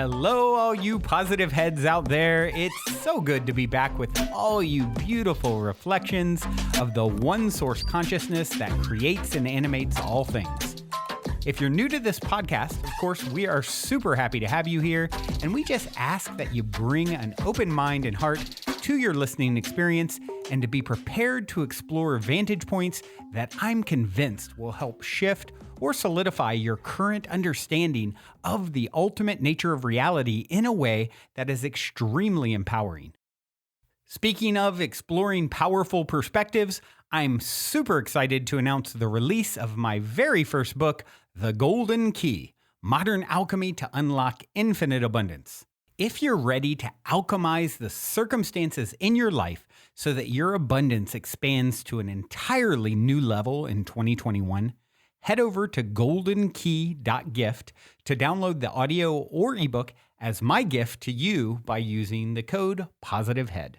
Hello, all you positive heads out there. It's so good to be back with all you beautiful reflections of the one source consciousness that creates and animates all things. If you're new to this podcast, of course, we are super happy to have you here, and we just ask that you bring an open mind and heart to your listening experience and to be prepared to explore vantage points that I'm convinced will help shift or solidify your current understanding of the ultimate nature of reality in a way that is extremely empowering. Speaking of exploring powerful perspectives, I'm super excited to announce the release of my very first book, The Golden Key: Modern Alchemy to Unlock Infinite Abundance. If you're ready to alchemize the circumstances in your life so that your abundance expands to an entirely new level in 2021, head over to goldenkey.gift to download the audio or ebook as my gift to you by using the code POSITIVEHEAD.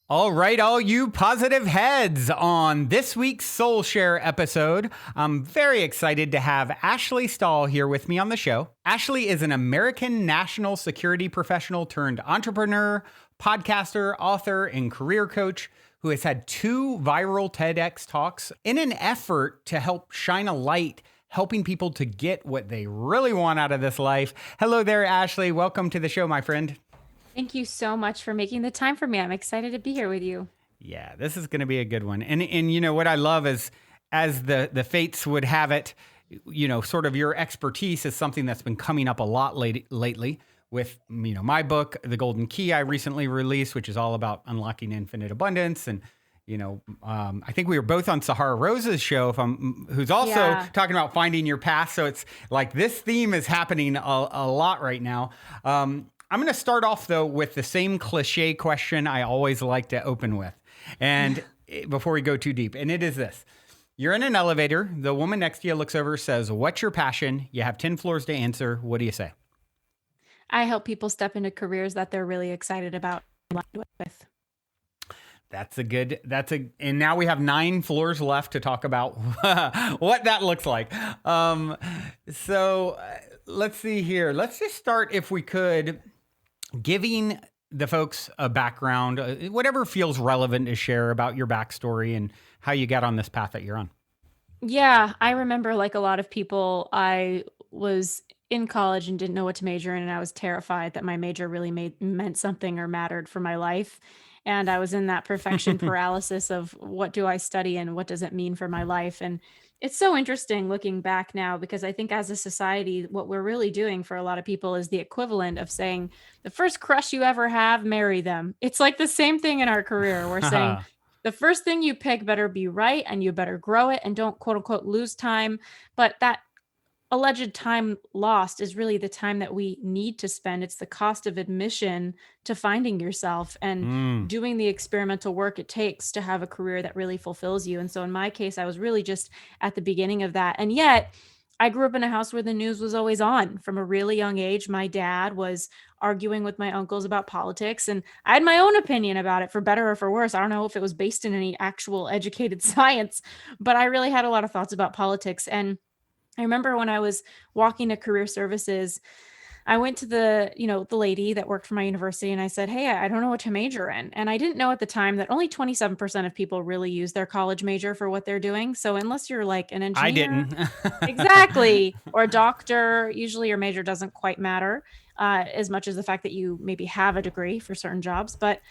All right, all you positive heads, on this week's Soul Share episode, I'm very excited to have Ashley Stahl here with me on the show. Ashley is an American national security professional turned entrepreneur, podcaster, author, and career coach who has had 2 viral TEDx talks in an effort to help shine a light, helping people to get what they really want out of this life. Hello there, Ashley. Welcome to the show, my friend. Thank you so much for making the time for me. I'm excited to be here with you. Yeah, this is going to be a good one. And you know, what I love is, as the fates would have it, you know, sort of your expertise is something that's been coming up a lot lately with, you know, my book, The Golden Key, I recently released, which is all about unlocking infinite abundance. And, you know, I think we were both on Sahara Rose's show, who's also talking about finding your path. So it's like this theme is happening a lot right now. I'm going to start off, though, with the same cliche question I always like to open with, and before we go too deep, and it is this. You're in an elevator. The woman next to you looks over, says, "What's your passion?" You have 10 floors to answer. What do you say? I help people step into careers that they're really excited about and aligned with. And now we have 9 floors left to talk about what that looks like. So let's see here. Let's just start, if we could, giving the folks a background, whatever feels relevant to share about your backstory and how you got on this path that you're on. Yeah, I remember, like a lot of people, I was in college and didn't know what to major in, and I was terrified that my major really meant something or mattered for my life. And I was in that perfection paralysis of what do I study and what does it mean for my life? And it's so interesting looking back now, because I think as a society, what we're really doing for a lot of people is the equivalent of saying the first crush you ever have, marry them. It's like the same thing in our career. We're saying the first thing you pick better be right, and you better grow it and don't quote unquote lose time. But that alleged time lost is really the time that we need to spend. It's the cost of admission to finding yourself and doing the experimental work it takes to have a career that really fulfills you. And so in my case, I was really just at the beginning of that. And yet I grew up in a house where the news was always on from a really young age. My dad was arguing with my uncles about politics, and I had my own opinion about it, for better or for worse. I don't know if it was based in any actual educated science, but I really had a lot of thoughts about politics. And I remember when I was walking to career services, I went to the lady that worked for my university, and I said, "Hey, I don't know what to major in." And I didn't know at the time that only 27% of people really use their college major for what they're doing. So unless you're like an engineer, I didn't. exactly, or a doctor, usually your major doesn't quite matter as much as the fact that you maybe have a degree for certain jobs. But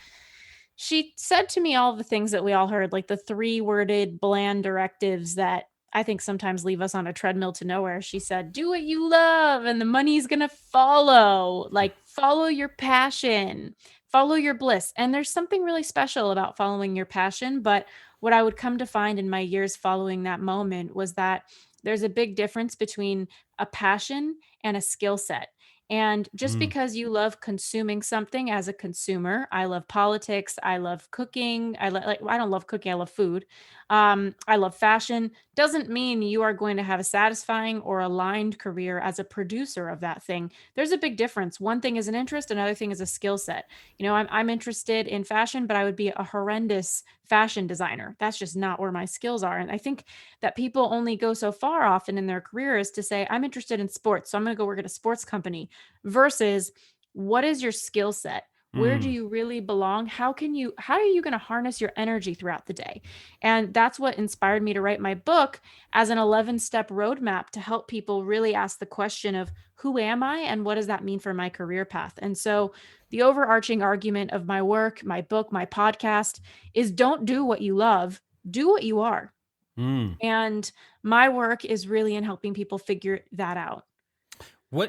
she said to me all the things that we all heard, like the 3-worded bland directives that I think sometimes leave us on a treadmill to nowhere. She said, "Do what you love and the money's going to follow. Like, follow your passion, follow your bliss." And there's something really special about following your passion. But what I would come to find in my years following that moment was that there's a big difference between a passion and a skill set. And just Mm. because you love consuming something as a consumer, I love politics, I love cooking, like I don't love cooking, I love food. I love fashion, doesn't mean you are going to have a satisfying or aligned career as a producer of that thing. There's a big difference. One thing is an interest, another thing is a skill set. I'm interested in fashion, but I would be a horrendous fashion designer. That's just not where my skills are. And I think that people only go so far often in their careers to say, I'm interested in sports, so I'm going to go work at a sports company versus what is your skill set? Where do Mm. you really belong? How are you going to harness your energy throughout the day? And that's what inspired me to write my book as an 11-step roadmap to help people really ask the question of who am I and what does that mean for my career path? And so the overarching argument of my work, my book, my podcast is don't do what you love, do what you are. Mm. And my work is really in helping people figure that out.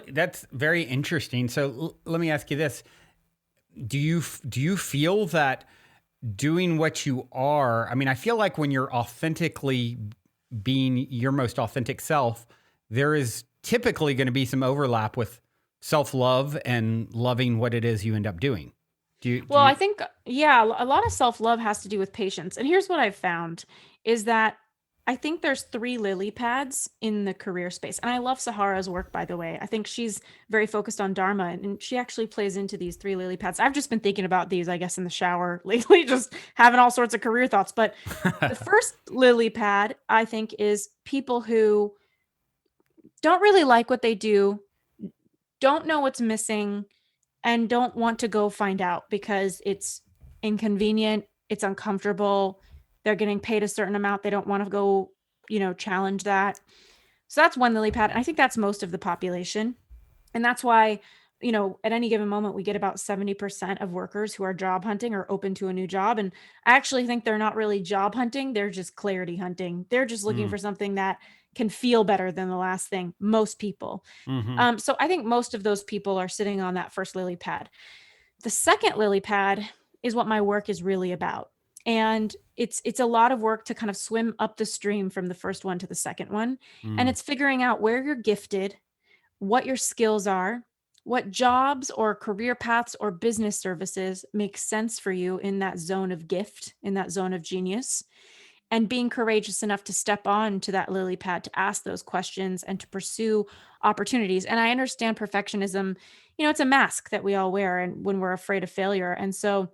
That's very interesting. So let me ask you this. Do you feel that doing what you are, I mean, I feel like when you're authentically being your most authentic self, there is typically going to be some overlap with self-love and loving what it is you end up doing. Do Well, I you think, yeah, a lot of self love has to do with patience. And here's what I've found is that I think there's three lily pads in the career space. And I love Sahara's work, by the way. I think she's very focused on dharma and she actually plays into these three lily pads. I've just been thinking about these, I guess, in the shower lately, just having all sorts of career thoughts. But the first lily pad, I think, is people who don't really like what they do, don't know what's missing, and don't want to go find out because it's inconvenient, it's uncomfortable, they're getting paid a certain amount, they don't want to go, challenge that. So that's one lily pad. And I think that's most of the population. And that's why, at any given moment, we get about 70% of workers who are job hunting or open to a new job. And I actually think they're not really job hunting, they're just clarity hunting. They're just looking Mm. for something that can feel better than the last thing, most people. Hmm. So I think most of those people are sitting on that first lily pad. The second lily pad is what my work is really about. And it's a lot of work to kind of swim up the stream from the first one to the second one. And Mm. it's figuring out where you're gifted, what your skills are, what jobs or career paths or business services make sense for you in that zone of gift, in that zone of genius, and being courageous enough to step on to that lily pad to ask those questions and to pursue opportunities. And I understand perfectionism, it's a mask that we all wear and when we're afraid of failure. And so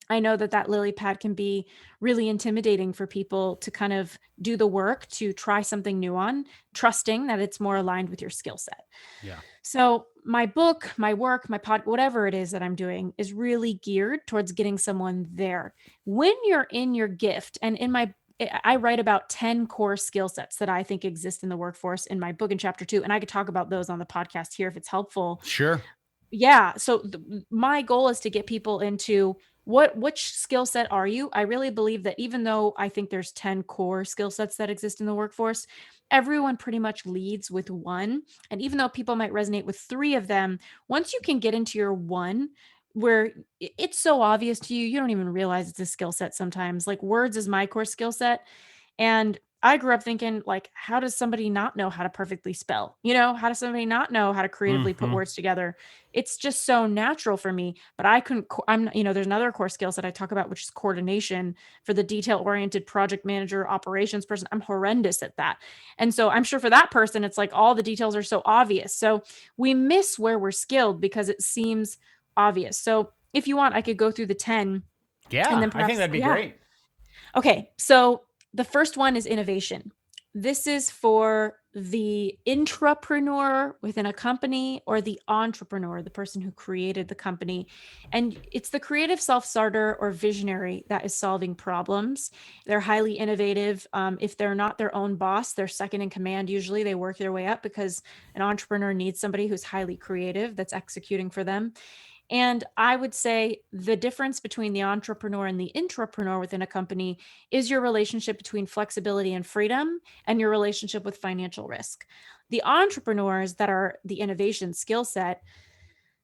I know that that lily pad can be really intimidating for people to kind of do the work to try something new on, trusting that it's more aligned with your skill set. Yeah. So my book, my work, my pod, whatever it is that I'm doing is really geared towards getting someone there. When you're in your gift, and I write about 10 core skill sets that I think exist in the workforce in my book in chapter 2, and I could talk about those on the podcast here if it's helpful. Sure. Yeah. So my goal is to get people into which skill set are you? I really believe that even though I think there's 10 core skill sets that exist in the workforce, everyone pretty much leads with one. And even though people might resonate with three of them, once you can get into your one, where it's so obvious to you, you don't even realize it's a skill set sometimes. Like words is my core skill set. And I grew up thinking, like, how does somebody not know how to perfectly spell? How does somebody not know how to creatively put Hmm. words together? It's just so natural for me. But I couldn't, there's another core skills that I talk about, which is coordination for the detail oriented project manager, operations person. I'm horrendous at that. And so I'm sure for that person, it's like all the details are so obvious. So we miss where we're skilled because it seems obvious. So if you want, I could go through the 10 and Yeah, then I think perhaps, that'd be yeah. great. Okay, so the first one is innovation. This is for the intrapreneur within a company or the entrepreneur, the person who created the company. And it's the creative self starter or visionary that is solving problems. They're highly innovative. If they're not their own boss, they're second in command. Usually they work their way up because an entrepreneur needs somebody who's highly creative that's executing for them. And I would say the difference between the entrepreneur and the intrapreneur within a company is your relationship between flexibility and freedom and your relationship with financial risk. The entrepreneurs that are the innovation skill set,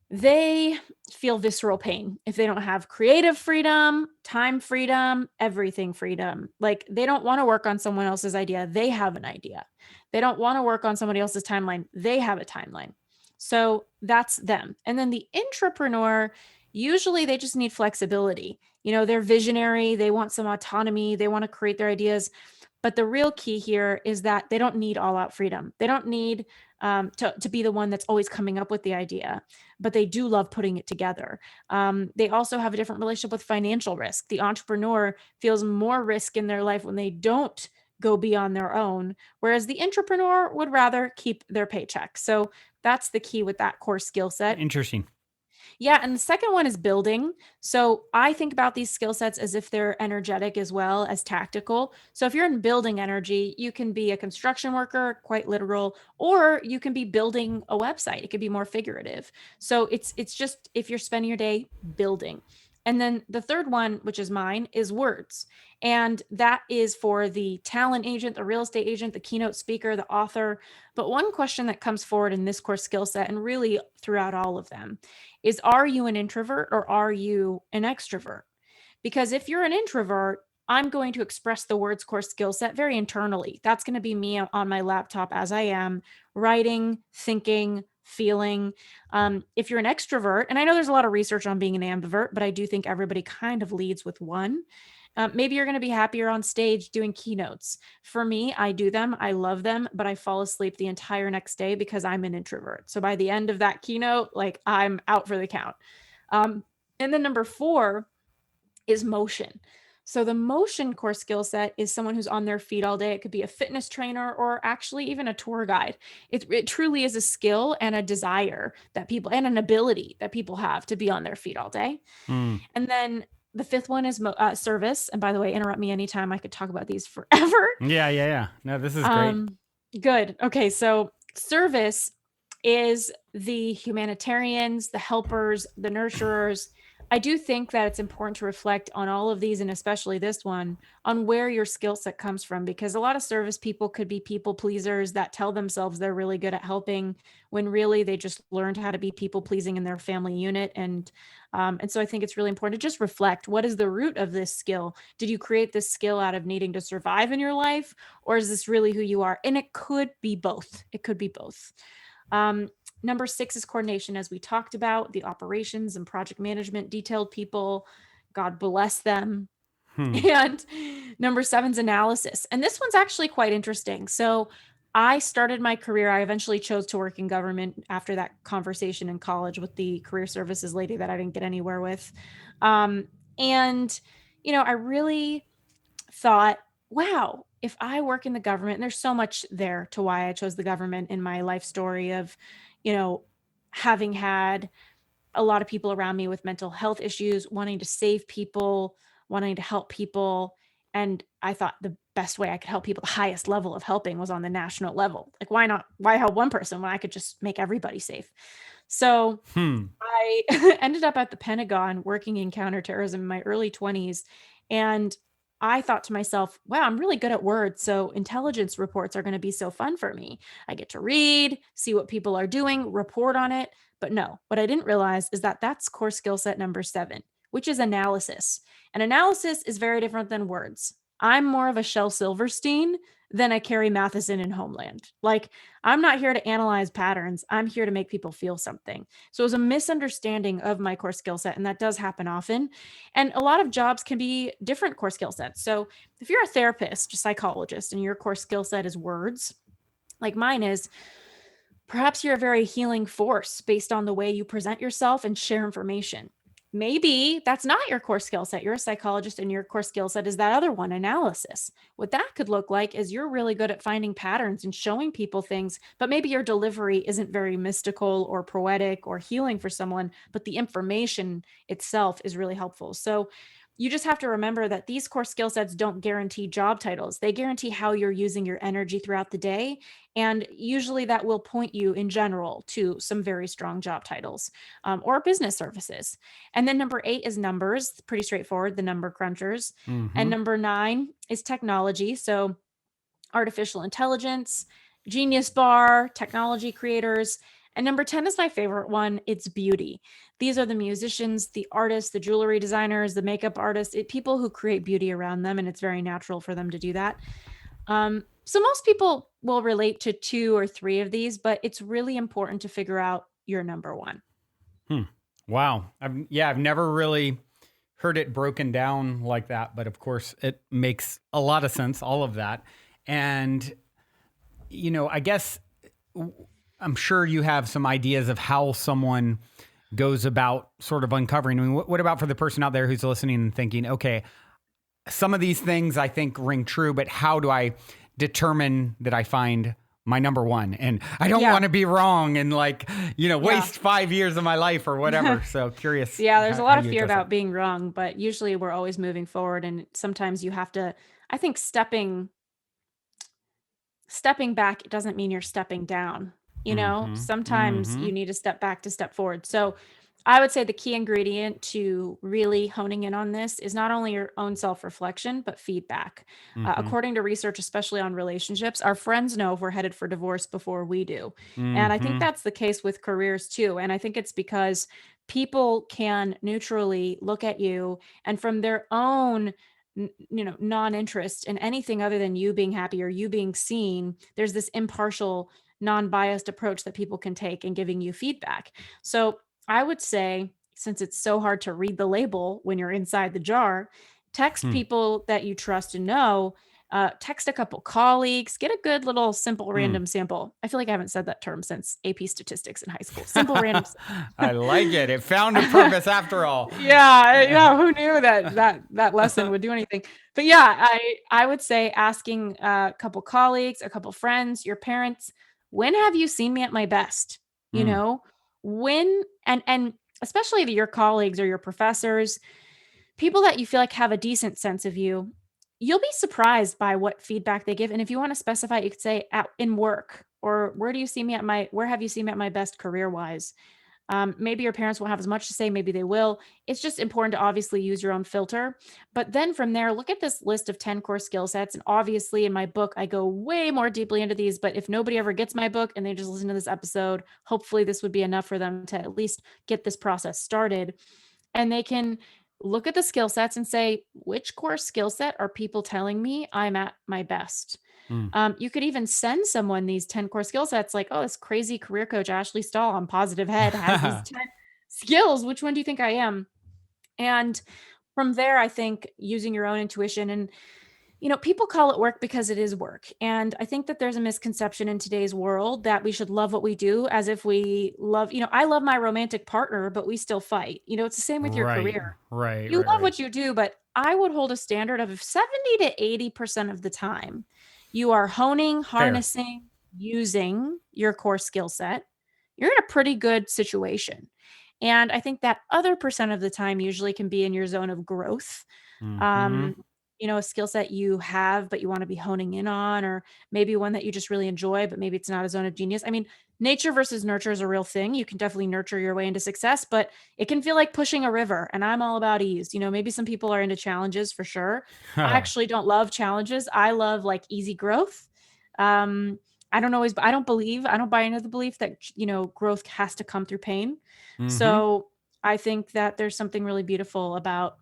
they feel visceral pain if they don't have creative freedom, time freedom, everything freedom. Like they don't want to work on someone else's idea. They have an idea. They don't want to work on somebody else's timeline. They have a timeline. So that's them. And then the intrapreneur, usually they just need flexibility. They're visionary, they want some autonomy, they want to create their ideas. But the real key here is that they don't need all out freedom. They don't need to be the one that's always coming up with the idea, but they do love putting it together. They also have a different relationship with financial risk. The entrepreneur feels more risk in their life when they don't go beyond their own, whereas the entrepreneur would rather keep their paycheck. So that's the key with that core skill set. Interesting. Yeah, and the second one is building. So I think about these skill sets as if they're energetic as well as tactical. So if you're in building energy, you can be a construction worker, quite literal, or you can be building a website. It could be more figurative. So it's just if you're spending your day building. And then the third one, which is mine, is words. And that is for the talent agent, the real estate agent, the keynote speaker, the author. But one question that comes forward in this core skill set and really throughout all of them is, are you an introvert or are you an extrovert? Because if you're an introvert, I'm going to express the words core skill set very internally. That's going to be me on my laptop as I am, writing, thinking, feeling. If you're an extrovert, and I know there's a lot of research on being an ambivert, but I do think everybody kind of leads with one. Maybe you're going to be happier on stage doing keynotes. For me, I do them. I love them, but I fall asleep the entire next day because I'm an introvert. So by the end of that keynote, like I'm out for the count. And then number 4 is motion. So the motion core skill set is someone who's on their feet all day. It could be a fitness trainer or actually even a tour guide. It truly is a skill and a desire that people and an ability that people have to be on their feet all day. Mm. And then the 5th one is service. And by the way, interrupt me anytime. I could talk about these forever. Yeah. No, this is great. Good. Okay. So service is the humanitarians, the helpers, the nurturers. I do think that it's important to reflect on all of these, and especially this one, on where your skill set comes from, because a lot of service people could be people pleasers that tell themselves they're really good at helping when really they just learned how to be people pleasing in their family unit. And so I think it's really important to just reflect, what is the root of this skill? Did you create this skill out of needing to survive in your life, or is this really who you are? And it could be both. It could be both. Number 6 is coordination, as we talked about, the operations and project management, detailed people. God bless them. And number 7 is analysis. And this one's actually quite interesting. So I started my career, I eventually chose to work in government after that conversation in college with the career services lady that I didn't get anywhere with. And, I really thought, wow, if I work in the government, and there's so much there to why I chose the government in my life story of, having had a lot of people around me with mental health issues, wanting to save people, wanting to help people. And I thought the best way I could help people, the highest level of helping, was on the national level. Like, why not? Why help one person when I could just make everybody safe? So I ended up at the Pentagon working in counterterrorism in my early 20s. And I thought to myself, wow, I'm really good at words. So intelligence reports are going to be so fun for me. I get to read, see what people are doing, report on it. But no, what I didn't realize is that that's core skill set number 7, which is analysis. And analysis is very different than words. I'm more of a Shel Silverstein than a Carrie Matheson in Homeland. Like, I'm not here to analyze patterns. I'm here to make people feel something. So it was a misunderstanding of my core skill set, and that does happen often. And a lot of jobs can be different core skill sets. So if you're a therapist, a psychologist, and your core skill set is words, like mine is, perhaps you're a very healing force based on the way you present yourself and share information. Maybe that's not your core skill set. You're a psychologist and your core skill set is that other one, analysis. What that could look like is you're really good at finding patterns and showing people things, but maybe your delivery isn't very mystical or poetic or healing for someone, but the information itself is really helpful. So you just have to remember that these core skill sets don't guarantee job titles. They guarantee how you're using your energy throughout the day. And usually that will point you in general to some very strong job titles or business services. And then number 8 is numbers, pretty straightforward, the number crunchers. And number 9 is technology. So artificial intelligence, Genius Bar, technology creators. And number 10 is my favorite one. It's beauty. These are the musicians, the artists, the jewelry designers, the makeup artists, people who create beauty around them. And it's very natural for them to do that. So most people will relate to 2 or 3 of these, but it's really important to figure out you're number one. Wow. I've never really heard it broken down like that, but of course it makes a lot of sense, all of that. And, I guess I'm sure you have some ideas of how someone goes about sort of uncovering. I mean, what about for the person out there who's listening and thinking, okay, some of these things I think ring true, but how do I determine that I find my number one? And I don't want to be wrong and waste 5 years of my life or whatever. So curious. Yeah, there's a lot of fear about being wrong, but usually we're always moving forward. And sometimes you have to, I think stepping back doesn't mean you're stepping down. Sometimes you need to step back to step forward. So I would say the key ingredient to really honing in on this is not only your own self-reflection, but feedback. According to research, especially on relationships, our friends know if we're headed for divorce before we do. And I think that's the case with careers too. And I think it's because people can neutrally look at you and from their own non-interest in anything other than you being happy or you being seen, there's this impartial, non-biased approach that people can take in giving you feedback. So I would say, since it's so hard to read the label when you're inside the jar, text people that you trust and know, text a couple colleagues, get a good little simple random sample. I feel like I haven't said that term since AP statistics in high school. Simple random. I like it. It found a purpose after all. Yeah. Who knew that lesson would do anything? But yeah, I would say asking a couple colleagues, a couple friends, your parents, when have you seen me at my best? When, and especially your colleagues or your professors, people that you feel like have a decent sense of you, you'll be surprised by what feedback they give. And if you want to specify, you could say in work, or where have you seen me at my best career wise? Maybe your parents won't have as much to say. Maybe they will. It's just important to obviously use your own filter. But then from there, look at this list of 10 core skill sets. And obviously in my book, I go way more deeply into these. But if nobody ever gets my book and they just listen to this episode, hopefully this would be enough for them to at least get this process started. And they can look at the skill sets and say, which core skill set are people telling me I'm at my best? You could even send someone these 10 core skill sets like, oh, this crazy career coach, Ashley Stahl on Positive Head has these 10 skills. Which one do you think I am? And from there, I think using your own intuition and, people call it work because it is work. And I think that there's a misconception in today's world that we should love what we do as if we love, I love my romantic partner, but we still fight. It's the same with your career. Right. You love what you do, but I would hold a standard of 70 to 80% of the time you are honing, harnessing, using your core skill set, you're in a pretty good situation. And I think that other percent of the time usually can be in your zone of growth. A skill set you have, but you want to be honing in on, or maybe one that you just really enjoy, but maybe it's not a zone of genius. I mean, nature versus nurture is a real thing. You can definitely nurture your way into success, but it can feel like pushing a river. And I'm all about ease. Maybe some people are into challenges for sure. I actually don't love challenges. I love like easy growth. I don't buy into the belief that, growth has to come through pain. So I think that there's something really beautiful about,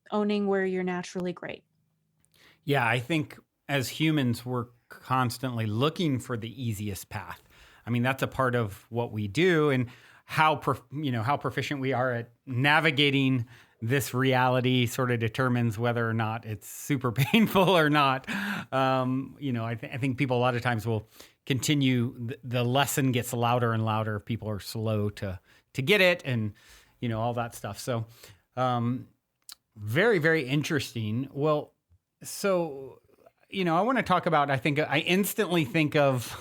owning where you're naturally great. Yeah, I think as humans, we're constantly looking for the easiest path. I mean, that's a part of what we do, and how proficient we are at navigating this reality sort of determines whether or not it's super painful or not. I think people a lot of times will continue. The lesson gets louder and louder. People are slow to get it, and all that stuff. So. Very, very interesting. Well, so, I want to talk about, I instantly think of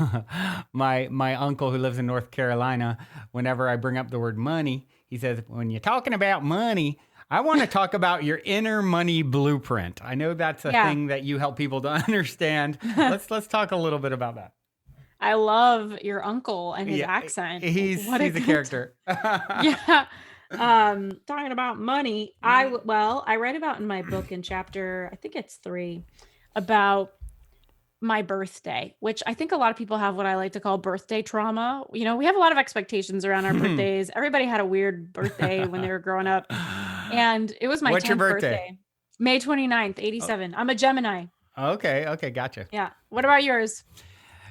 my uncle who lives in North Carolina. Whenever I bring up the word money, he says, when you're talking about money, I want to talk about your inner money blueprint. I know that's a thing that you help people to understand. Let's talk a little bit about that. I love your uncle and his accent. He's a character. Yeah. Talking about money, I write about in my book in chapter, I think it's 3, about my birthday, which I think a lot of people have what I like to call birthday trauma. We have a lot of expectations around our birthdays. Everybody had a weird birthday when they were growing up. And it was my 10th birthday. May 29th, 87. I'm a Gemini. Okay, gotcha. Yeah. What about yours?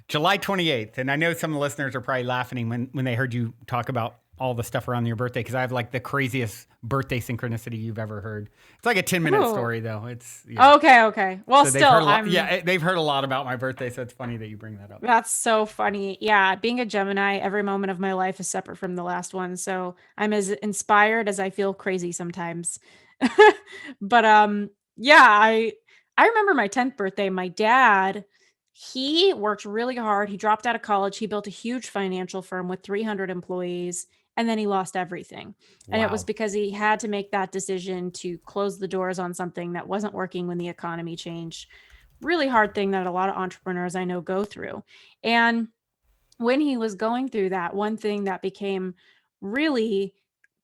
July 28th. And I know some listeners are probably laughing when they heard you talk about all the stuff around your birthday because I have like the craziest birthday synchronicity you've ever heard. It's like a 10-minute Ooh. story though. It's yeah. Okay, okay. Well, So they've heard still, a lot. Yeah, they've heard a lot about my birthday, so it's funny that you bring that up. that's so funny. Yeah, being a Gemini, every moment of my life is separate from the last one. So I'm as inspired as I feel crazy sometimes. But yeah, I remember my 10th birthday. My dad, he worked really hard. He dropped out of college. He built a huge financial firm with 300 employees, and then he lost everything. And it was Wow. because he had to make that decision to close the doors on something that wasn't working when the economy changed. Really hard thing that a lot of entrepreneurs I know go through. And when he was going through that, one thing that became really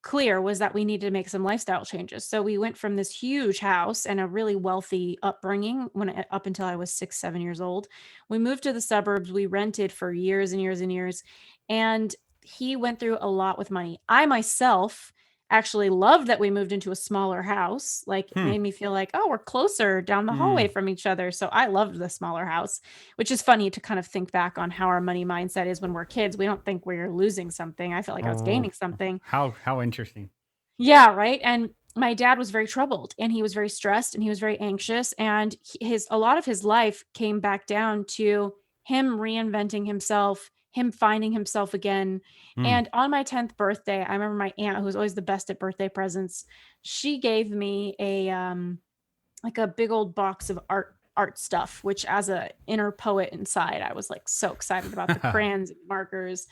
clear was that we needed to make some lifestyle changes. So we went from this huge house and a really wealthy upbringing up until I was 6, 7 years old. We moved to the suburbs. We rented for years and years and years. And he went through a lot with money. I myself actually loved that we moved into a smaller house. Like it Hmm. made me feel like, oh, we're closer down the hallway Hmm. from each other. So I loved the smaller house, which is funny to kind of think back on how our money mindset is when we're kids. We don't think we're losing something. I felt like I was Oh, gaining something. how interesting. Yeah, right. And my dad was very troubled and he was very stressed and he was very anxious. And his a lot of his life came back down to him reinventing himself, him finding himself again. Hmm. And on my 10th birthday, I remember my aunt, who was always the best at birthday presents, she gave me a like a big old box of art stuff, which as a inner poet inside, I was like so excited about the crayons and markers.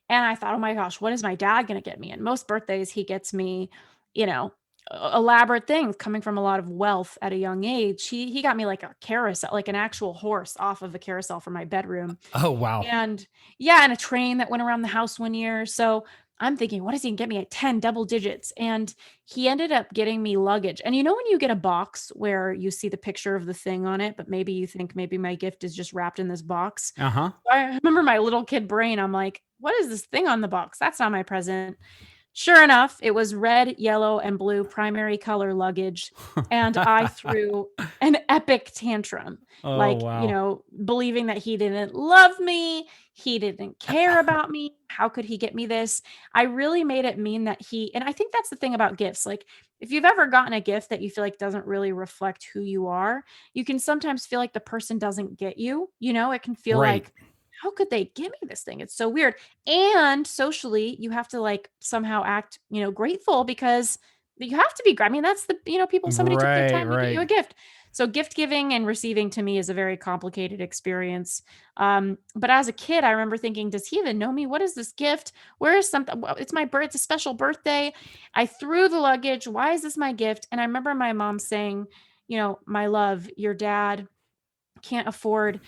And I thought, oh my gosh, what is my dad going to get me? And most birthdays, he gets me, you know, elaborate things coming from a lot of wealth at a young age. He got me like a carousel, like an actual horse off of a carousel for my bedroom. Oh wow. And yeah, and a train that went around the house one year. So I'm thinking, what is he gonna get me at 10 double digits? And he ended up getting me luggage. And you know, when you get a box where you see the picture of the thing on it, but maybe you think maybe my gift is just wrapped in this box. Uh huh. I remember my little kid brain. I'm like, what is this thing on the box? That's not my present. Sure enough, it was red, yellow, and blue primary color luggage. And I threw an epic tantrum, Oh like, wow. believing that he didn't love me. He didn't care about me. How could he get me this? I really made it mean that and I think that's the thing about gifts. Like, if you've ever gotten a gift that you feel like doesn't really reflect who you are, you can sometimes feel like the person doesn't get you. It can feel Right. like, how could they give me this thing? It's so weird. And socially, you have to like somehow act, grateful because you have to be. I mean, that's people, somebody took their Right. time to get you Right. a gift. So gift giving and receiving to me is a very complicated experience. But as a kid, I remember thinking, does he even know me? What is this gift? Where is something? It's my birth. It's a special birthday. I threw the luggage. Why is this my gift? And I remember my mom saying, my love, your dad can't afford,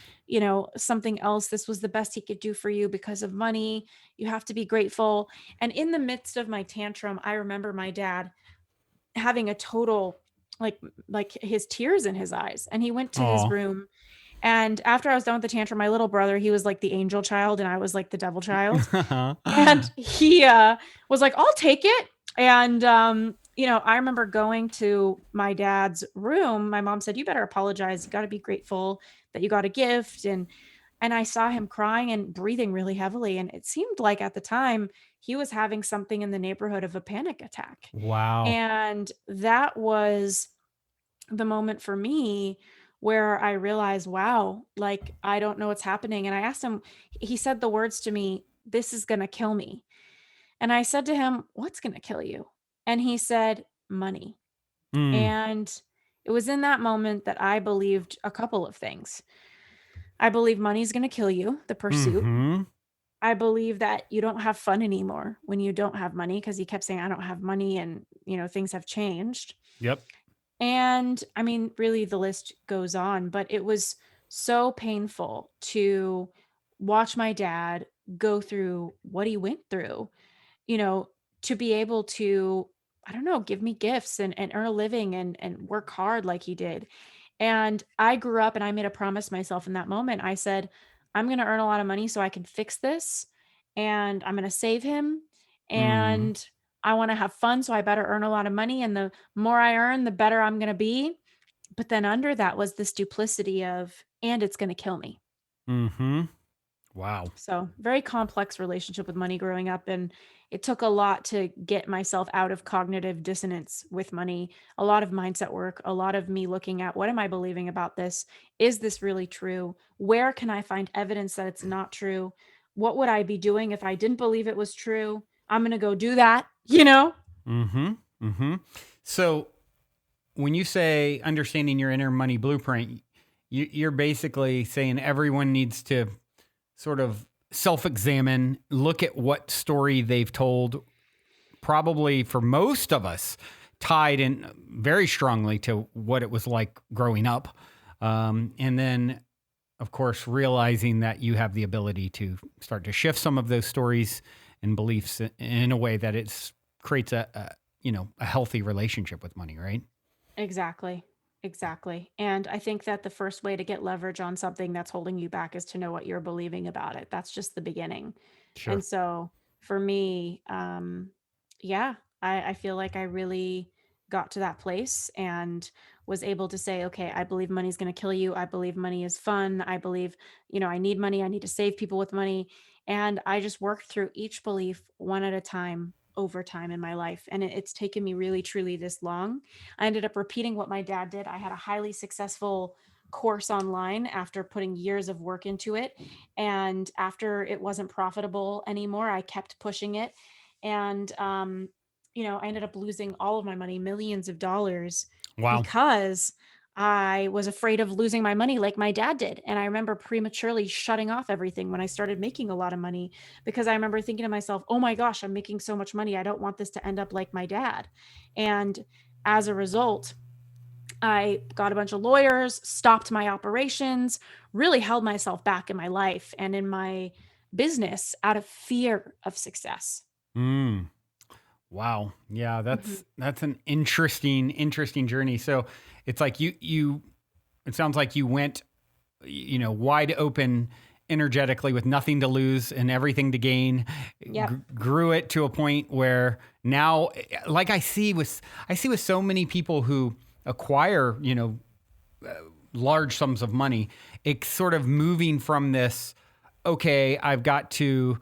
something else. This was the best he could do for you because of money. You have to be grateful. And in the midst of my tantrum, I remember my dad having a total like his tears in his eyes. And he went to his Oh. room. And after I was done with the tantrum, my little brother, he was like the angel child and I was like the devil child. And he was like, I'll take it. And I remember going to my dad's room. My mom said, you better apologize. You got to be grateful that you got a gift. And I saw him crying and breathing really heavily. And it seemed like at the time he was having something in the neighborhood of a panic attack. Wow. And that was the moment for me where I realized, wow, like I don't know what's happening. And I asked him, he said the words to me, this is going to kill me. And I said to him, what's going to kill you? And he said, money. Mm. And it was in that moment that I believed a couple of things. I believe money's going to kill you, the pursuit. Hmm. I believe that you don't have fun anymore when you don't have money because he kept saying, I don't have money and, things have changed. Yep. And I mean, really, the list goes on, but it was so painful to watch my dad go through what he went through, you know, to be able to, I don't know, give me gifts and earn a living and work hard like he did. And I grew up and I made a promise myself in that moment. I said, I'm going to earn a lot of money so I can fix this and I'm going to save him. Mm. And I want to have fun. So I better earn a lot of money. And the more I earn, the better I'm going to be. But then under that was this duplicity of, and it's going to kill me. Hmm. Wow. So very complex relationship with money growing up. And it took a lot to get myself out of cognitive dissonance with money, a lot of mindset work, a lot of me looking at what am I believing about this? Is this really true? Where can I find evidence that it's not true? What would I be doing if I didn't believe it was true? I'm going to go do that, you know? Mm-hmm. Mm-hmm. So when you say understanding your inner money blueprint, you're basically saying everyone needs to sort of self-examine, look at what story they've told, probably for most of us, tied in very strongly to what it was like growing up. And then, of course, realizing that you have the ability to start to shift some of those stories and beliefs in a way that creates a healthy relationship with money, right? Exactly. Exactly. And I think that the first way to get leverage on something that's holding you back is to know what you're believing about it. That's just the beginning. Sure. And so for me, yeah, I feel like I really got to that place and was able to say, okay, I believe money's going to kill you. I believe money is fun. I believe, I need money. I need to save people with money. And I just worked through each belief one at a time over time in my life. And it's taken me really, truly this long. I ended up repeating what my dad did. I had a highly successful course online after putting years of work into it. And after it wasn't profitable anymore, I kept pushing it. And, I ended up losing all of my money, millions of dollars, Wow. because I was afraid of losing my money like my dad did. And I remember prematurely shutting off everything when I started making a lot of money, because I remember thinking to myself, oh my gosh, I'm making so much money. I don't want this to end up like my dad. And as a result, I got a bunch of lawyers, stopped my operations, really held myself back in my life and in my business out of fear of success. Mm. Wow. Yeah, Mhm. that's an interesting journey. So it's like it sounds like you went, wide open energetically with nothing to lose and everything to gain, Yep. grew it to a point where now, like I see with so many people who acquire, large sums of money, it's sort of moving from this, okay, I've got to,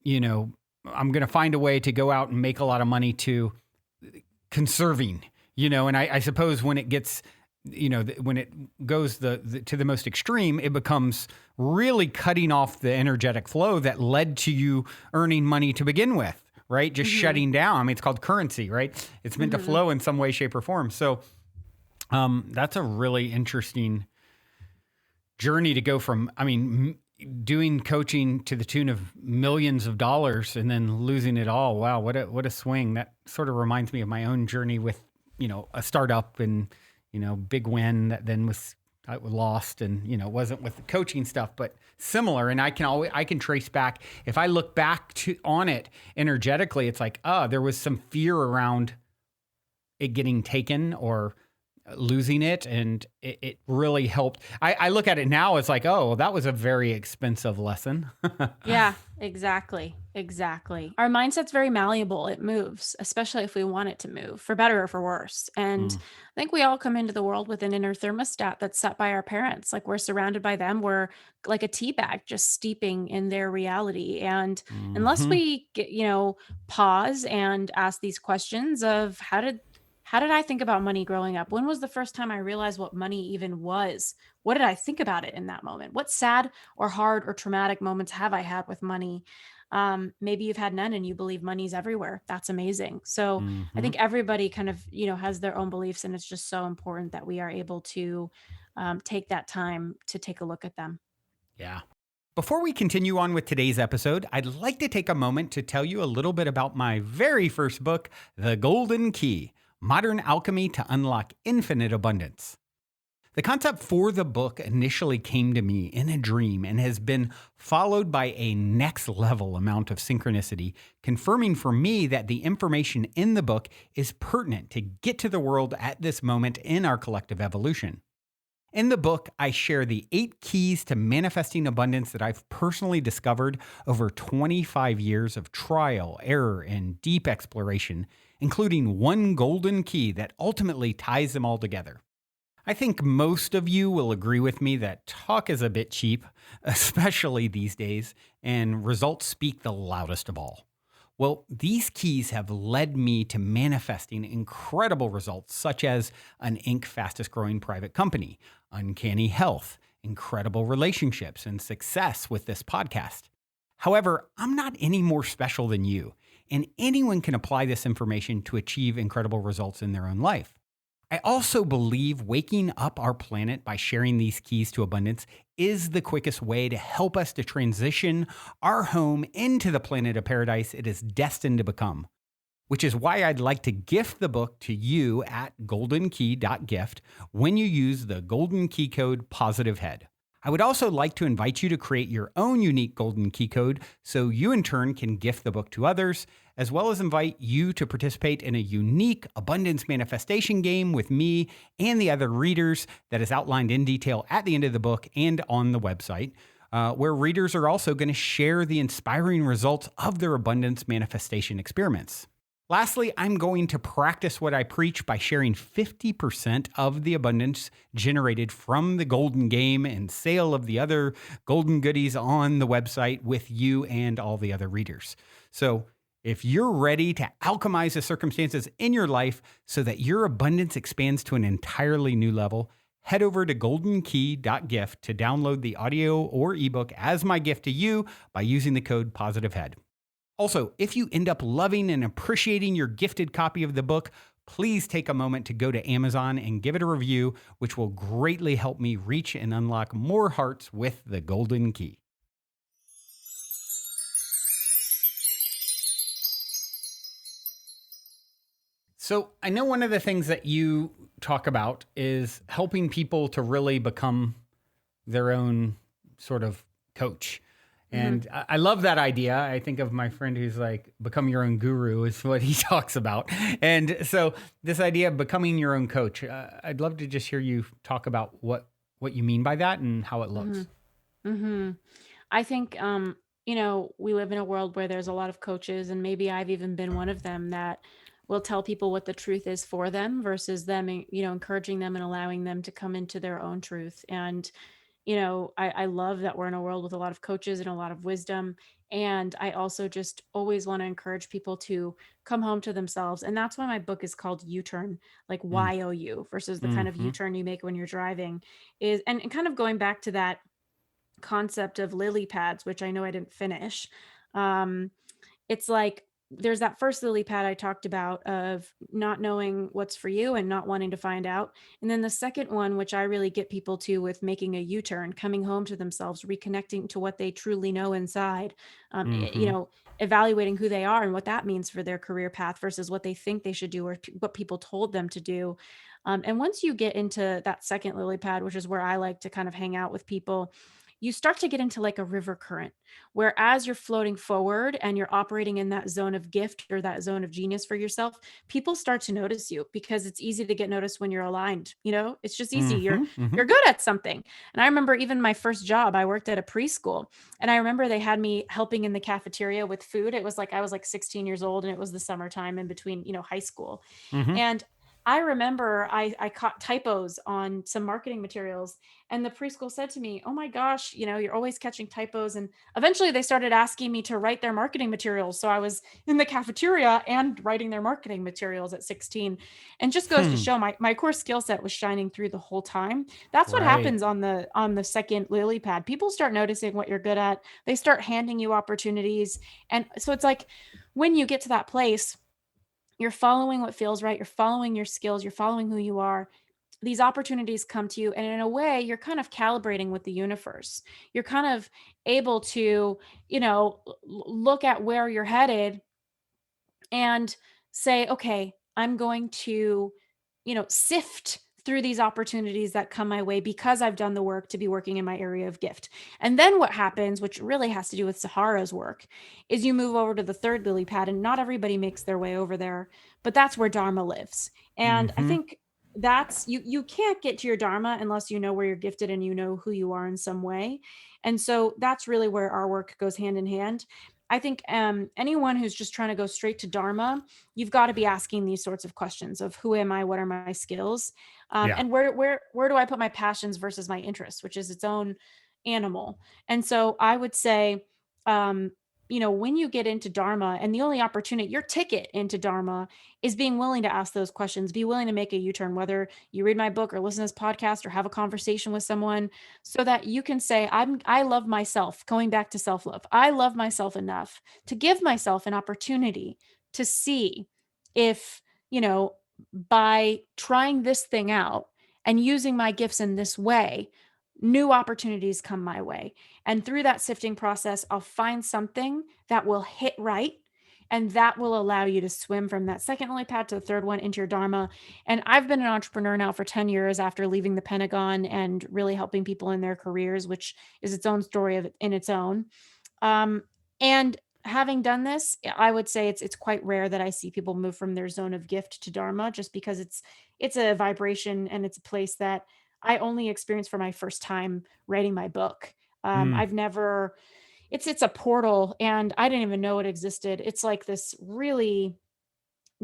you know, I'm going to find a way to go out and make a lot of money, to conserving, and I suppose when it gets, when it goes to the most extreme, it becomes really cutting off the energetic flow that led to you earning money to begin with, right? Just Mhm. shutting down. I mean, it's called currency, right? It's meant to Mhm. flow in some way, shape, or form. So that's a really interesting journey to go from, I mean, doing coaching to the tune of millions of dollars and then losing it all. Wow, what a swing. That sort of reminds me of my own journey with, a startup and, big win that then was I lost, and it wasn't with the coaching stuff, but similar. And I can trace back, if I look back on it energetically, it's like, there was some fear around it getting taken or losing it, and it really helped. I look at it now as like, oh, that was a very expensive lesson. Yeah, exactly. Exactly. Our mindset's very malleable. It moves, especially if we want it to move, for better or for worse. And Mm. I think we all come into the world with an inner thermostat that's set by our parents. Like, we're surrounded by them. We're like a tea bag, just steeping in their reality. And unless Hmm. we get, pause and ask these questions of how did I think about money growing up? When was the first time I realized what money even was? What did I think about it in that moment? What sad or hard or traumatic moments have I had with money? Maybe you've had none and you believe money's everywhere. That's amazing. So I Hmm. think everybody kind of, has their own beliefs, and it's just so important that we are able to take that time to take a look at them. Yeah. Before we continue on with today's episode, I'd like to take a moment to tell you a little bit about my very first book, The Golden Key: Modern Alchemy to Unlock Infinite Abundance. The concept for the book initially came to me in a dream and has been followed by a next level amount of synchronicity, confirming for me that the information in the book is pertinent to get to the world at this moment in our collective evolution. In the book, I share the 8 keys to manifesting abundance that I've personally discovered over 25 years of trial, error, and deep exploration, including one golden key that ultimately ties them all together. I think most of you will agree with me that talk is a bit cheap, especially these days, and results speak the loudest of all. Well, these keys have led me to manifesting incredible results, such as an Inc. fastest growing private company, uncanny health, incredible relationships, and success with this podcast. However, I'm not any more special than you, and anyone can apply this information to achieve incredible results in their own life. I also believe waking up our planet by sharing these keys to abundance is the quickest way to help us to transition our home into the planet of paradise it is destined to become, which is why I'd like to gift the book to you at goldenkey.gift when you use the golden key code POSITIVEHEAD. I would also like to invite you to create your own unique golden key code so you in turn can gift the book to others, as well as invite you to participate in a unique abundance manifestation game with me and the other readers that is outlined in detail at the end of the book and on the website, where readers are also going to share the inspiring results of their abundance manifestation experiments. Lastly, I'm going to practice what I preach by sharing 50% of the abundance generated from the golden game and sale of the other golden goodies on the website with you and all the other readers. So if you're ready to alchemize the circumstances in your life so that your abundance expands to an entirely new level, head over to goldenkey.gift to download the audio or ebook as my gift to you by using the code POSITIVEHEAD. Also, if you end up loving and appreciating your gifted copy of the book, please take a moment to go to Amazon and give it a review, which will greatly help me reach and unlock more hearts with the golden key. So I know one of the things that you talk about is helping people to really become their own sort of coach. And I love that idea. I think of my friend who's like, become your own guru is what he talks about. And so this idea of becoming your own coach, I'd love to just hear you talk about what you mean by that and how it looks. I think, we live in a world where there's a lot of coaches, and maybe I've even been one of them that will tell people what the truth is for them versus them, encouraging them and allowing them to come into their own truth. And I love that we're in a world with a lot of coaches and a lot of wisdom. And I also just always want to encourage people to come home to themselves. And that's why my book is called U-Turn, like Mm. YOU versus the kind of Mm-hmm. U-turn you make when you're driving and kind of going back to that concept of lily pads, which I know I didn't finish. Um, it's like there's that first lily pad I talked about of not knowing what's for you and not wanting to find out. And then the second one, which I really get people to with making a U-turn, coming home to themselves, reconnecting to what they truly know inside, Mm-hmm. evaluating who they are and what that means for their career path versus what they think they should do or what people told them to do. And once you get into that second lily pad, which is where I like to kind of hang out with people, you start to get into like a river current where as you're floating forward and you're operating in that zone of gift or that zone of genius for yourself, people start to notice you because it's easy to get noticed when you're aligned. It's just easy. You're Mm-hmm. Mm-hmm. you're good at something. And I remember even my first job, I worked at a preschool, and I remember they had me helping in the cafeteria with food. It was like I was like 16 years old and it was the summertime in between, high school. Mm-hmm. And I remember I caught typos on some marketing materials, and the preschool said to me, "Oh my gosh, you're always catching typos." And eventually they started asking me to write their marketing materials. So I was in the cafeteria and writing their marketing materials at 16. And just goes to Hmm. show my core skill set was shining through the whole time. That's what Right. happens on the second lily pad. People start noticing what you're good at. They start handing you opportunities. And so it's like when you get to that place, you're following what feels right, you're following your skills, you're following who you are. These opportunities come to you, and in a way you're kind of calibrating with the universe. You're kind of able to look at where you're headed and say, okay, I'm going to sift through these opportunities that come my way because I've done the work to be working in my area of gift. And then what happens, which really has to do with Sahara's work, is you move over to the third lily pad, and not everybody makes their way over there, but that's where Dharma lives. And I Mm-hmm. think that's you can't get to your Dharma unless you know where you're gifted and you know who you are in some way. And so that's really where our work goes hand in hand. I think anyone who's just trying to go straight to dharma, you've got to be asking these sorts of questions of who am I, what are my skills, Yeah. and where do I put my passions versus my interests, which is its own animal. And so I would say, um, when you get into dharma, and the only opportunity, your ticket into dharma is being willing to ask those questions, be willing to make a U-turn, whether you read my book or listen to this podcast or have a conversation with someone, so that you can say, I love myself, going back to self-love. I love myself enough to give myself an opportunity to see if, by trying this thing out and using my gifts in this way, new opportunities come my way. And through that sifting process, I'll find something that will hit right. And that will allow you to swim from that second lily pad to the third one into your dharma. And I've been an entrepreneur now for 10 years after leaving the Pentagon and really helping people in their careers, which is its own story in its own. Um, and having done this, I would say it's quite rare that I see people move from their zone of gift to dharma, just because it's a vibration and it's a place that I only experienced for my first time writing my book. Mm. I've never it's a portal, and I didn't even know it existed. It's like this really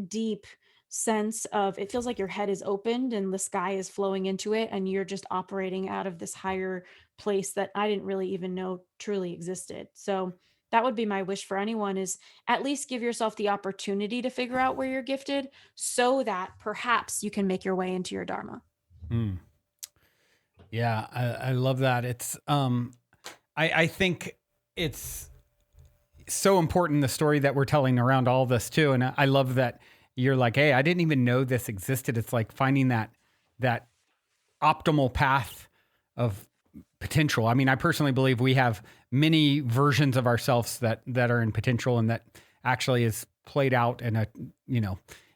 deep sense of, it feels like your head is opened and the sky is flowing into it, and you're just operating out of this higher place that I didn't really even know truly existed. So that would be my wish for anyone, is at least give yourself the opportunity to figure out where you're gifted, so that perhaps you can make your way into your dharma. Mm. Yeah, I love that. I think it's so important, the story that we're telling around all this too. And I love that you're like, hey, I didn't even know this existed. It's like finding that optimal path of potential. I mean, I personally believe we have many versions of ourselves that are in potential, and that actually is played out in a,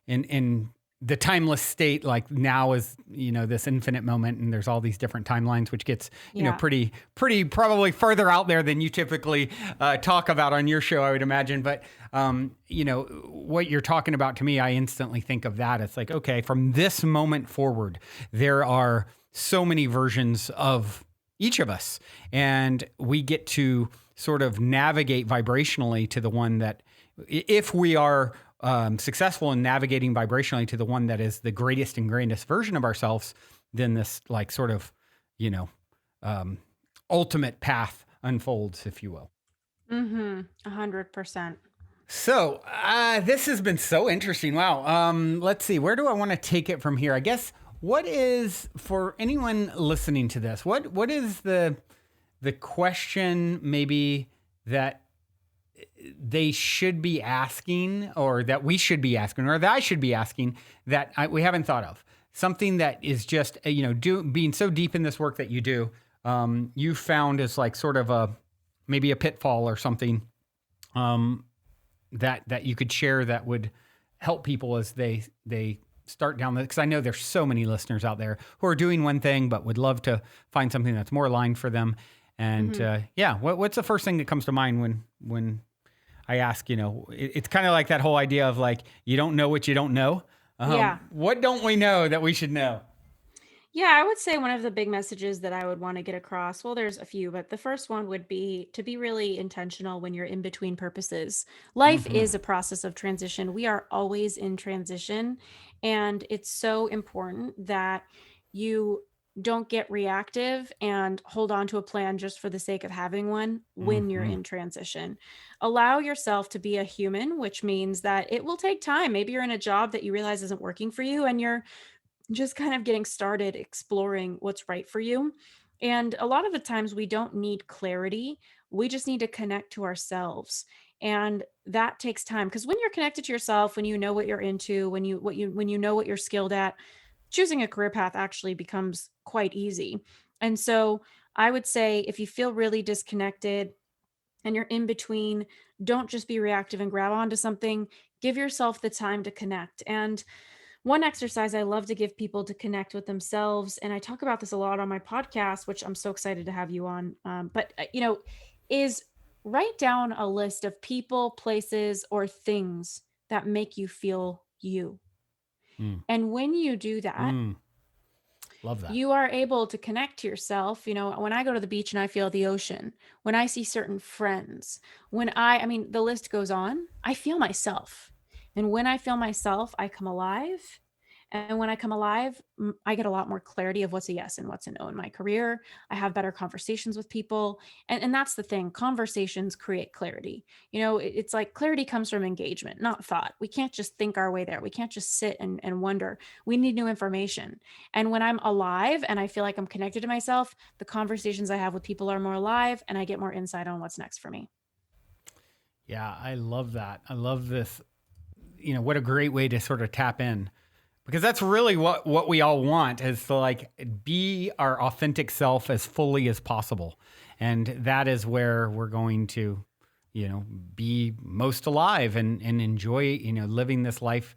in the timeless state. Like now is, this infinite moment, and there's all these different timelines, which gets, Yeah. pretty probably further out there than you typically talk about on your show, I would imagine. But, what you're talking about, to me, I instantly think of that. It's like, okay, from this moment forward, there are so many versions of each of us, and we get to sort of navigate vibrationally to the one that, if we are successful in navigating vibrationally to the one that is the greatest and grandest version of ourselves, then this like sort of, ultimate path unfolds, if you will. 100%. So this has been so interesting. Wow. Let's see. Where do I want to take it from here? I guess, what is, for anyone listening to this, what is the question maybe that they should be asking, or that we should be asking, or that I should be asking, that we haven't thought of? Something that is just, being so deep in this work that you do, you found is like sort of maybe a pitfall or something, that you could share that would help people as they start down the, because I know there's so many listeners out there who are doing one thing but would love to find something that's more aligned for them. And what's the first thing that comes to mind when I ask? It's kind of like that whole idea of like, you don't know what you don't know. What don't we know that we should know? Yeah, I would say one of the big messages that I would want to get across, well, there's a few, but the first one would be to be really intentional when you're in between purposes. Life Mm-hmm. is a process of transition. We are always in transition. And it's so important that you don't get reactive and hold on to a plan just for the sake of having one when you're Mm-hmm. in transition. Allow yourself to be a human, which means that it will take time. Maybe you're in a job that you realize isn't working for you, and you're just kind of getting started exploring what's right for you. And a lot of the times we don't need clarity. We just need to connect to ourselves. And that takes time, because when you're connected to yourself, when you know what you're into, when you know what you're skilled at, choosing a career path actually becomes quite easy. And so I would say, if you feel really disconnected and you're in between, don't just be reactive and grab onto something. Give yourself the time to connect. And one exercise I love to give people to connect with themselves, and I talk about this a lot on my podcast, which I'm so excited to have you on, is write down a list of people, places, or things that make you feel you. Mm. And when you do that, Mm. Love that. You are able to connect to yourself. You know, when I go to the beach and I feel the ocean, when I see certain friends, I mean, the list goes on, I feel myself. And when I feel myself, I come alive. And when I come alive, I get a lot more clarity of what's a yes and what's a no in my career. I have better conversations with people. And that's the thing. Conversations create clarity. You know, it's like clarity comes from engagement, not thought. We can't just think our way there. We can't just sit and wonder. We need new information. And when I'm alive and I feel like I'm connected to myself, the conversations I have with people are more alive and I get more insight on what's next for me. Yeah, I love that. I love this. What a great way to sort of tap in, because that's really what we all want, is to like be our authentic self as fully as possible. And that is where we're going to, be most alive and enjoy, living this life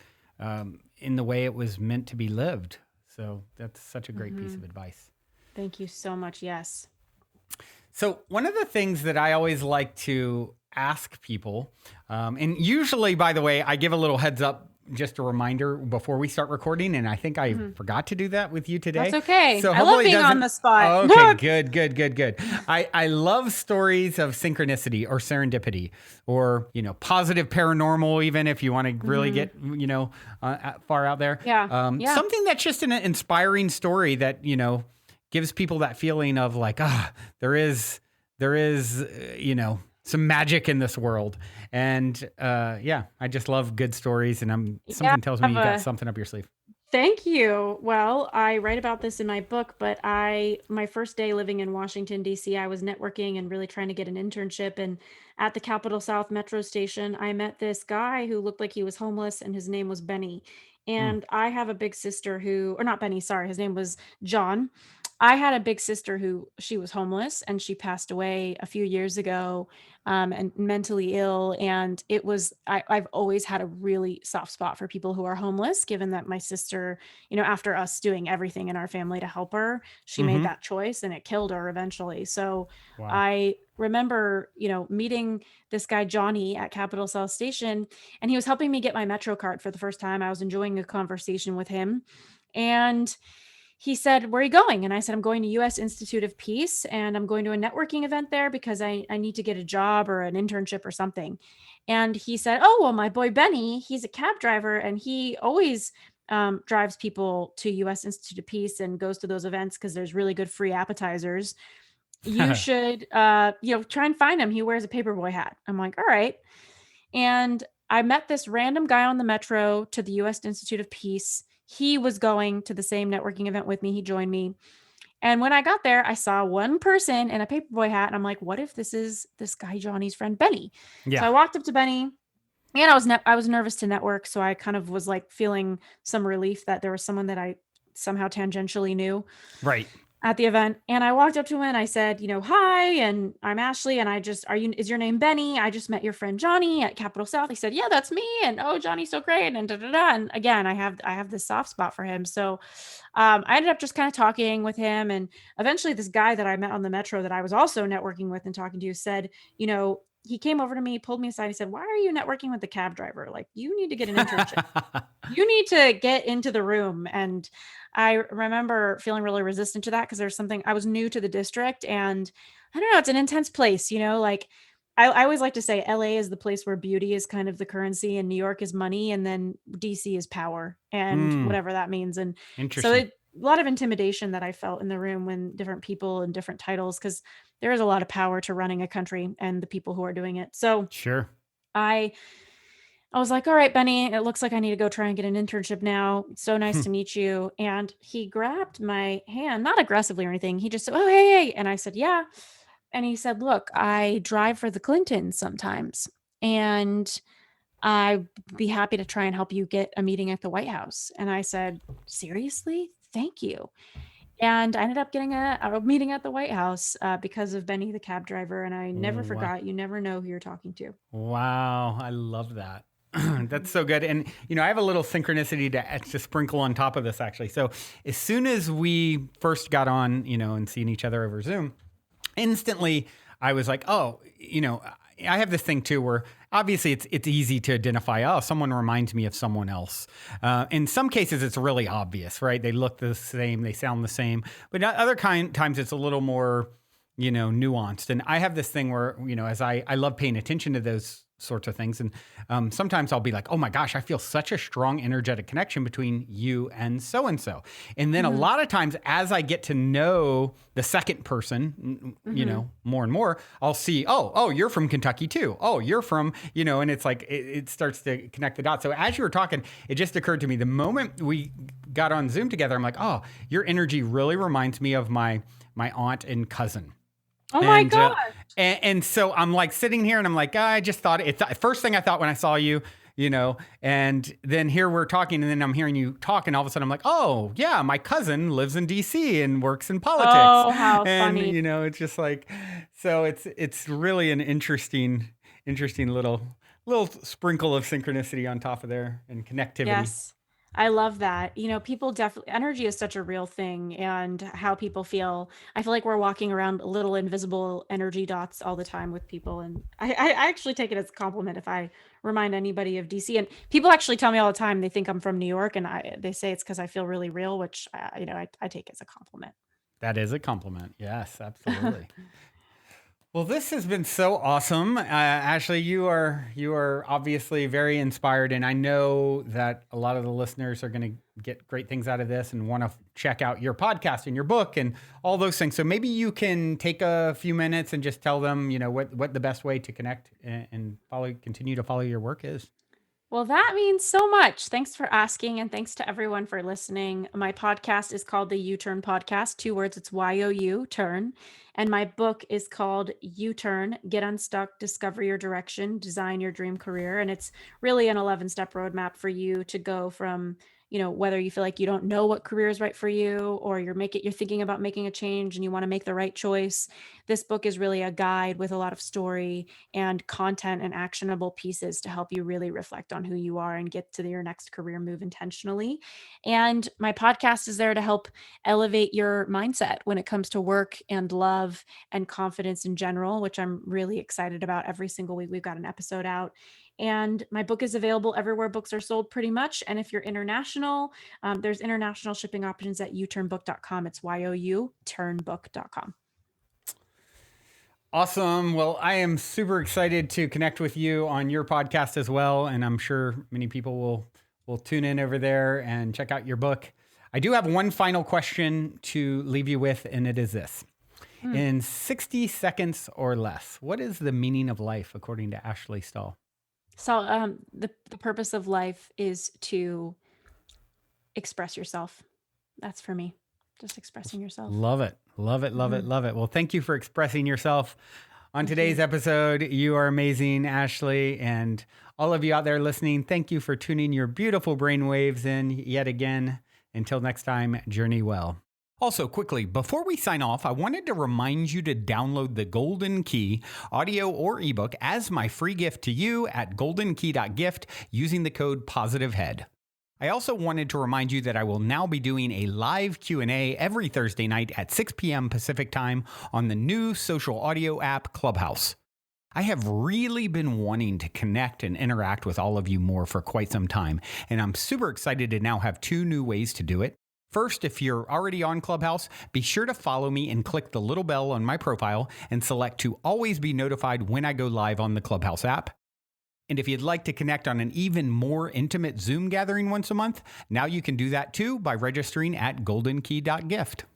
in the way it was meant to be lived. So that's such a great piece of advice. Thank you so much. Yes. So one of the things that I always like to ask people, and usually, by the way, I give a little heads up, just a reminder before we start recording, and I think I forgot to do that with you today. That's okay. So I love being on the spot. Okay, good. I love stories of synchronicity or serendipity, or positive paranormal, even if you want to really get far out there. Yeah. Something that's just an inspiring story that gives people that feeling of like, there is some magic in this world. And I just love good stories, and something tells me you got something up your sleeve. Thank you. Well, I write about this in my book, but my first day living in Washington, D.C., I was networking and really trying to get an internship. And at the Capitol South metro station, I met this guy who looked like he was homeless, and his name was Benny. And I have a big sister or not Benny, sorry, his name was John. I had a big sister who she was homeless and she passed away a few years ago, and mentally ill. And I've always had a really soft spot for people who are homeless, given that my sister, after us doing everything in our family to help her, she made that choice and it killed her eventually. So Wow. I remember, meeting this guy, Johnny, at Capitol South Station, and he was helping me get my Metro card for the first time. I was enjoying a conversation with him. And he said, "Where are you going?" And I said, "I'm going to U.S. Institute of Peace, and I'm going to a networking event there because I need to get a job or an internship or something." And he said, "Oh, well, my boy Benny, he's a cab driver, and he always drives people to U.S. Institute of Peace and goes to those events because there's really good free appetizers. You should, try and find him. He wears a paperboy hat." I'm like, "All right." And I met this random guy on the metro to the U.S. Institute of Peace. He was going to the same networking event with me. He joined me. And when I got there, I saw one person in a paperboy hat. And I'm like, what if this is this guy, Johnny's friend, Benny? Yeah. So I walked up to Benny, and I was nervous to network. So I kind of was like feeling some relief that there was someone that I somehow tangentially knew. Right. At the event. And I walked up to him and I said, "Hi, and I'm Ashley. And is your name Benny? I just met your friend Johnny at Capitol South." He said, "Yeah, that's me." And, "Oh, Johnny's so great." And da, da, da. And again, I have this soft spot for him. So I ended up just kind of talking with him. And eventually this guy that I met on the metro that I was also networking with and talking to said, he came over to me, pulled me aside. He said, "Why are you networking with the cab driver? Like, you need to get an internship. You need to get into the room." And I remember feeling really resistant to that because there's something, I was new to the district, and I don't know, it's an intense place, like I always like to say LA is the place where beauty is kind of the currency, and New York is money, and then DC is power and whatever that means. And so a lot of intimidation that I felt in the room when different people and different titles, because there is a lot of power to running a country and the people who are doing it. So Sure. I was like, "All right, Benny, it looks like I need to go try and get an internship now. It's so nice to meet you." And he grabbed my hand, not aggressively or anything. He just said, "Oh, hey." And I said, "Yeah." And he said, "Look, I drive for the Clintons sometimes, and I'd be happy to try and help you get a meeting at the White House." And I said, "Seriously? Thank you." And I ended up getting a meeting at the White House because of Benny, the cab driver. And I never forgot. You never know who you're talking to. Wow. I love that. That's so good. And, I have a little synchronicity to sprinkle on top of this, actually. So as soon as we first got on, and seeing each other over Zoom, instantly I was like, oh, I have this thing too where obviously it's easy to identify, oh, someone reminds me of someone else. In some cases, it's really obvious, right? They look the same, they sound the same. But other times it's a little more, nuanced. And I have this thing where, as I love paying attention to those sorts of things. And sometimes I'll be like, oh my gosh, I feel such a strong energetic connection between you and so-and-so. And then a lot of times as I get to know the second person, more and more, I'll see, oh, you're from Kentucky too. Oh, you're from, and it's like, it starts to connect the dots. So as you were talking, it just occurred to me, the moment we got on Zoom together, I'm like, oh, your energy really reminds me of my aunt and cousin. Oh my gosh. And so I'm like sitting here and I'm like, I just thought first thing I thought when I saw you, and then here we're talking and then I'm hearing you talk and all of a sudden I'm like, oh yeah, my cousin lives in DC and works in politics. Oh, how and, funny. It's just like, so it's really an interesting little sprinkle of synchronicity on top of there and connectivity. Yes. I love that. People definitely, energy is such a real thing, and how people feel. I feel like we're walking around little invisible energy dots all the time with people. And I actually take it as a compliment if I remind anybody of DC. And people actually tell me all the time, they think I'm from New York, and they say it's because I feel really real, which, I take as a compliment. That is a compliment. Yes, absolutely. Well, this has been so awesome. Ashley, you are obviously very inspired, and I know that a lot of the listeners are going to get great things out of this and want to check out your podcast and your book and all those things. So maybe you can take a few minutes and just tell them, what the best way to connect and continue to follow your work is. Well, that means so much. Thanks for asking, and thanks to everyone for listening. My podcast is called the U-Turn Podcast. 2 words, it's Y-O-U, turn. And my book is called U-Turn, Get Unstuck, Discover Your Direction, Design Your Dream Career. And it's really an 11-step roadmap for you to go from, whether you feel like you don't know what career is right for you, or you're thinking about making a change and you want to make the right choice. This book is really a guide with a lot of story and content and actionable pieces to help you really reflect on who you are and get to your next career move intentionally. And my podcast is there to help elevate your mindset when it comes to work and love and confidence in general, which I'm really excited about. Every single week we've got an episode out. And my book is available everywhere books are sold pretty much. And if you're international, there's international shipping options at youturnbook.com. It's Y-O-U, turnbook.com. Awesome. Well, I am super excited to connect with you on your podcast as well. And I'm sure many people will tune in over there and check out your book. I do have one final question to leave you with, and it is this. In 60 seconds or less, what is the meaning of life according to Ashley Stahl? So the purpose of life is to express yourself. That's for me. Just expressing yourself. Love it. Love it. Love it. Love it. Well, thank you for expressing yourself on today's episode. You are amazing, Ashley. And all of you out there listening, thank you for tuning your beautiful brainwaves in yet again. Until next time, journey well. Also, quickly, before we sign off, I wanted to remind you to download the Golden Key, audio or ebook, as my free gift to you at goldenkey.gift using the code POSITIVEHEAD. I also wanted to remind you that I will now be doing a live Q&A every Thursday night at 6 p.m. Pacific time on the new social audio app Clubhouse. I have really been wanting to connect and interact with all of you more for quite some time, and I'm super excited to now have 2 new ways to do it. First, if you're already on Clubhouse, be sure to follow me and click the little bell on my profile and select to always be notified when I go live on the Clubhouse app. And if you'd like to connect on an even more intimate Zoom gathering once a month, now you can do that too by registering at goldenkey.gift.